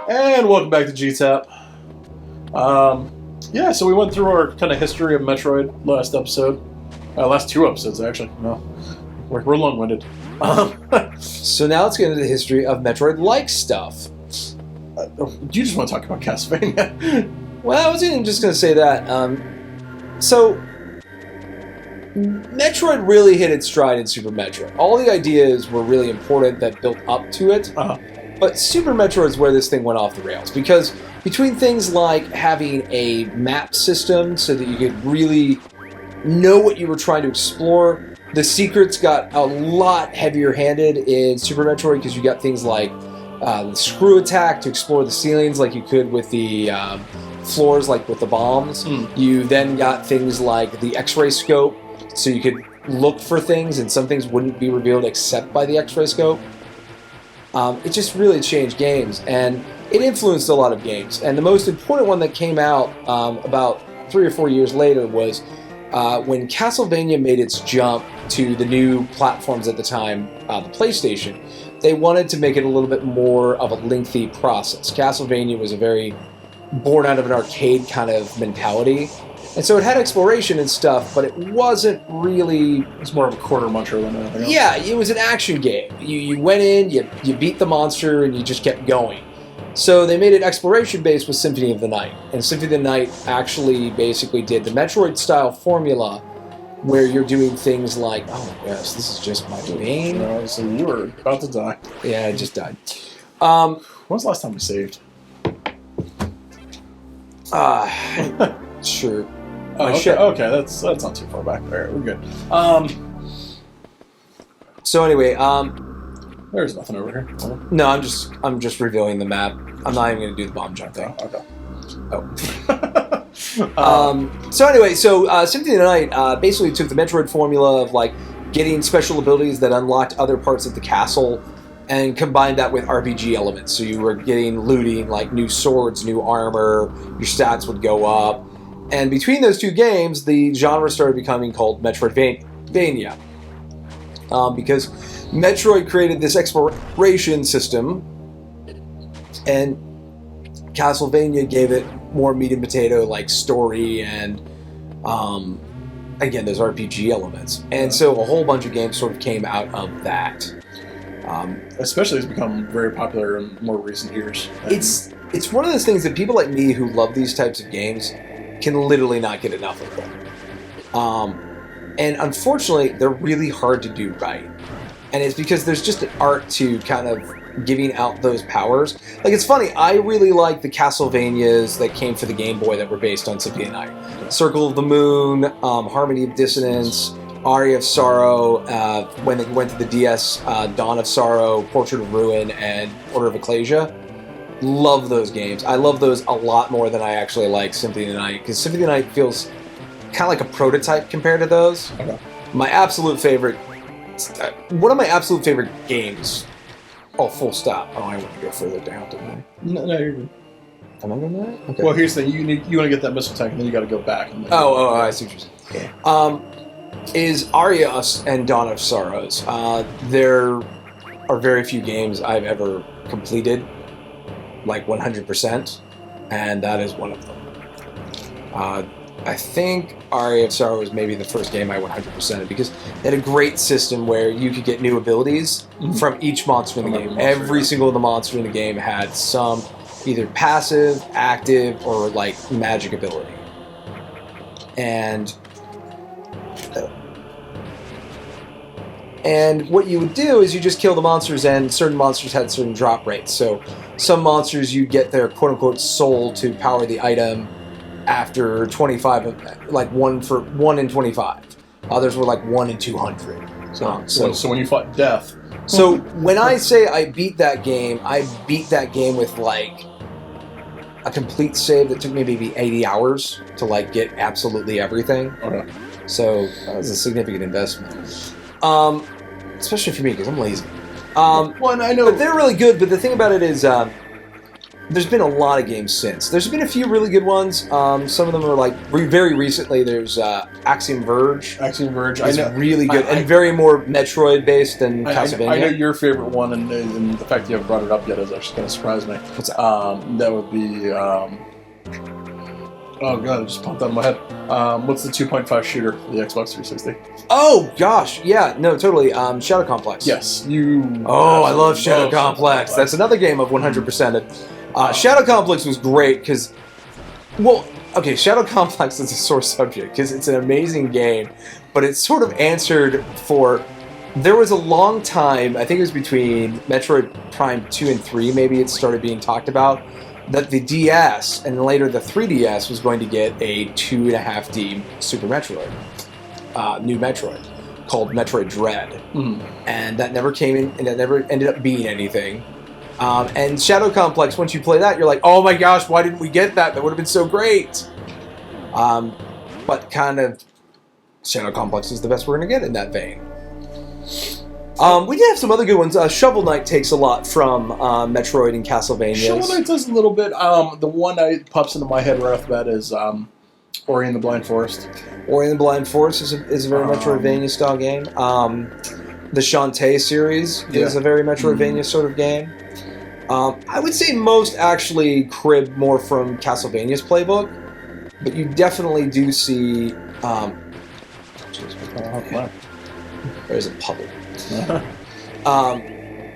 And welcome back to GTAAP. Yeah, so we went through our kind of history of Metroid last episode. Last two episodes, actually. No, we're long-winded. So now let's get into the history of Metroid-like stuff. You just want to talk about Castlevania. Well, I wasn't even just going to say that. So, Metroid really hit its stride in Super Metroid. All the ideas were really important that built up to it. But Super Metroid is where this thing went off the rails. Because between things like having a map system so that you could really know what you were trying to explore, the secrets got a lot heavier-handed in Super Metroid because you got things like the screw attack to explore the ceilings like you could with the floors, like with the bombs. You then got things like the X-ray scope, so you could look for things, and some things wouldn't be revealed except by the X-ray scope. It just really changed games, and it influenced a lot of games. And the most important one that came out about 3 or 4 years later was when Castlevania made its jump to the new platforms at the time, the PlayStation. They wanted to make it a little bit more of a lengthy process. Castlevania was a very born out of an arcade kind of mentality. And so it had exploration and stuff, but it wasn't really... It's more of a quarter muncher than anything else. Yeah, it was an action game. You went in, you beat the monster, and you just kept going. So they made it exploration-based with Symphony of the Night. And Symphony of the Night actually basically did the Metroid-style formula where you're doing things like... Oh my gosh, this is just my domain. No, so you were about to die. Yeah, I just died. When was the last time we saved? Sure. Okay, that's not too far back. All right, we're good. So anyway, there's nothing over here. no, I'm just revealing the map. I'm not even going to do the bomb jump thing. Okay. So anyway, Symphony of the Night basically took the Metroid formula of like getting special abilities that unlocked other parts of the castle and combined that with RPG elements. So you were getting looting, like new swords, new armor, your stats would go up. And between those two games, the genre started becoming called Metroidvania. Because Metroid created this exploration system, and Castlevania gave it more meat and potato, like story and, again, those RPG elements. And so a whole bunch of games sort of came out of that. Especially it's become very popular in more recent years. It's one of those things that people like me who love these types of games can literally not get enough of them. And unfortunately, they're really hard to do right. And it's because there's just an art to kind of giving out those powers. Like, it's funny, I really like the Castlevanias that came for the Game Boy that were based on Symphony of the Night. Circle of the Moon, Harmony of Dissonance, Aria of Sorrow, when they went to the DS, Dawn of Sorrow, Portrait of Ruin, and Order of Ecclesia. Love those games. I love those a lot more than I actually like Symphony of the Night, because Symphony of the Night feels kind of like a prototype compared to those. Okay. My absolute favorite... one of my absolute favorite games... Oh, full stop. Oh, I want to go further down, didn't I? No, you're good. Am I going to that? Okay. Well, here's the thing. You want to get that missile tank, and then you got to go back. And I see what you're saying. Is Aria and Dawn of Sorrows. There are very few games I've ever completed, like 100%, and that is one of them. I think Aria of Sorrow was maybe the first game I 100%ed because it had a great system where you could get new abilities from each monster in the game. Every single of the monsters in the game had some either passive, active, or like magic ability. And what you would do is you just kill the monsters, and certain monsters had certain drop rates. So some monsters you'd get their quote-unquote soul to power the item after 25, like 1 in 25. Others were like 1 in 200. So when you fought death. So when I say I beat that game with like a complete save that took me maybe 80 hours to like get absolutely everything. Okay. So that was a significant investment. Especially for me, because I'm lazy. Well, I know. But they're really good, but the thing about it is there's been a lot of games since. There's been a few really good ones. Some of them are like very recently. There's Axiom Verge. Axiom Verge. It's really good and very more Metroid based than Castlevania. I know your favorite one, and the fact that you haven't brought it up yet is actually going to surprise me. What's that? That would be. Oh god, it just popped out of my head. What's the 2.5 shooter for the Xbox 360? Oh gosh, yeah, no, totally. Shadow Complex. Yes, you. Oh, I love Shadow Complex. That's another game of 100%. Shadow Complex was great because, well, okay, Shadow Complex is a sore subject because it's an amazing game, but it's sort of answered for. There was a long time, I think it was between Metroid Prime 2 and 3, maybe it started being talked about, that the DS and later the 3DS was going to get a 2.5D Super Metroid, new Metroid, called Metroid Dread. Mm. And that never came in, and that never ended up being anything. And Shadow Complex, once you play that, you're like, oh my gosh, why didn't we get that? That would have been so great. But kind of, Shadow Complex is the best we're going to get in that vein. We did have some other good ones. Shovel Knight takes a lot from Metroid and Castlevania. Shovel Knight does a little bit. The one that pops into my head right off the bat is Ori and the Blind Forest. Ori and the Blind Forest is a very Metroidvania style game. The Shantae series is a very Metroidvania sort of game. I would say most actually crib more from Castlevania's playbook, but you definitely do see. There's a puddle.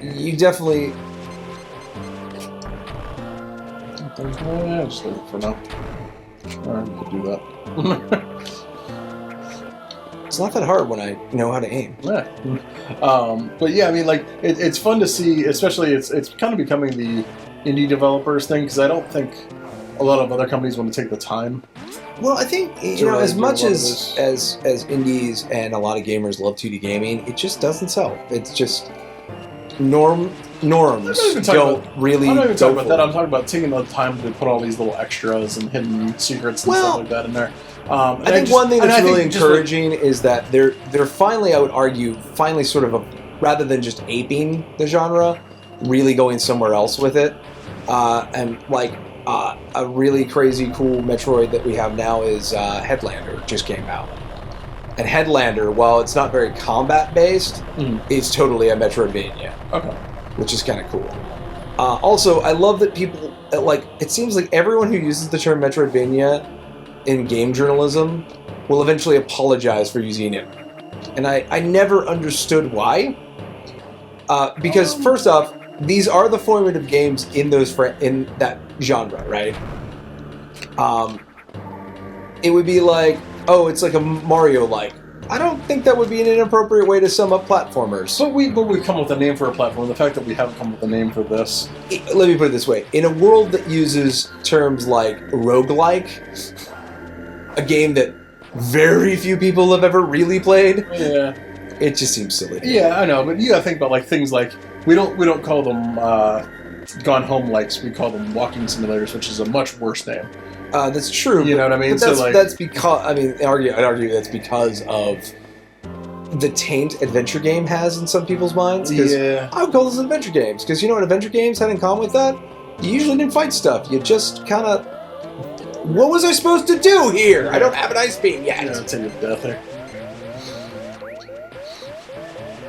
You definitely. Yeah, just leave it for now. You could do that. It's not that hard when I know how to aim. Yeah. But yeah, I mean, like it's fun to see, especially it's kind of becoming the indie developers thing because I don't think a lot of other companies want to take the time. Well, I think as much as indies and a lot of gamers love 2D gaming, it just doesn't sell. It's just norms don't really. I'm not even talking about that. I'm talking about taking the time to put all these little extras and hidden secrets and stuff like that in there. I think one thing that's really encouraging is that they're finally, I would argue, sort of rather than just aping the genre, really going somewhere else with it, and like. A really crazy, cool Metroid that we have now is Headlander, just came out. And Headlander, while it's not very combat-based, is totally a Metroidvania. Okay. Which is kind of cool. Also, I love that people, it seems like everyone who uses the term Metroidvania in game journalism will eventually apologize for using it. And I never understood why. Because, first off, these are the formative games in that genre, right? It would be like, oh, it's like a Mario-like. I don't think that would be an inappropriate way to sum up platformers. But we come up with a name for a platform. The fact that we haven't come up with a name for this. Let me put it this way. In a world that uses terms like roguelike, a game that very few people have ever really played, it just seems silly. Yeah, I know, but you gotta think about like things like we don't call them Gone Home likes. We call them walking simulators, which is a much worse name. That's true. You know what I mean? But that's because I'd argue that's because of the taint adventure game has in some people's minds. Yeah, I would call those adventure games because you know what adventure games had in common with that? You usually didn't fight stuff. You just kind of. What was I supposed to do here? I don't have an ice beam yet. Yeah, take your death there.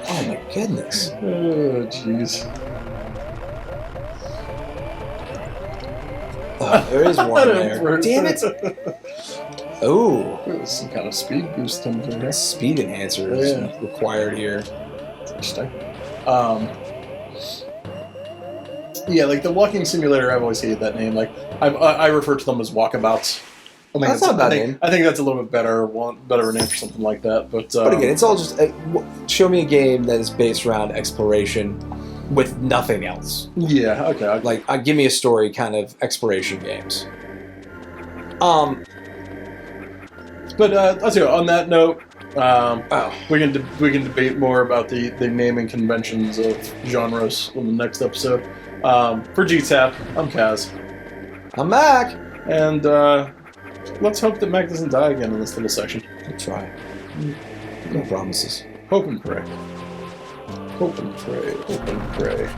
Oh my goodness. Oh jeez. Oh, there is one there. Damn it! Oh. Some kind of speed boost comes in there. Speed enhancer is required here. Interesting. Yeah, like the walking simulator, I've always hated that name. Like I refer to them as walkabouts. That's not a bad name. I think that's a little bit better name for something like that. But again, it's all just show me a game that is based around exploration with nothing else. Yeah. Okay. Give me a story kind of exploration games. But I'll tell you, on that note, we can debate more about the naming conventions of genres in the next episode. For GTAAP, I'm Kaz. I'm Mac. And let's hope that Mac doesn't die again in this little section. We'll try. No promises. Hope and pray. Hope and pray. Hope and pray.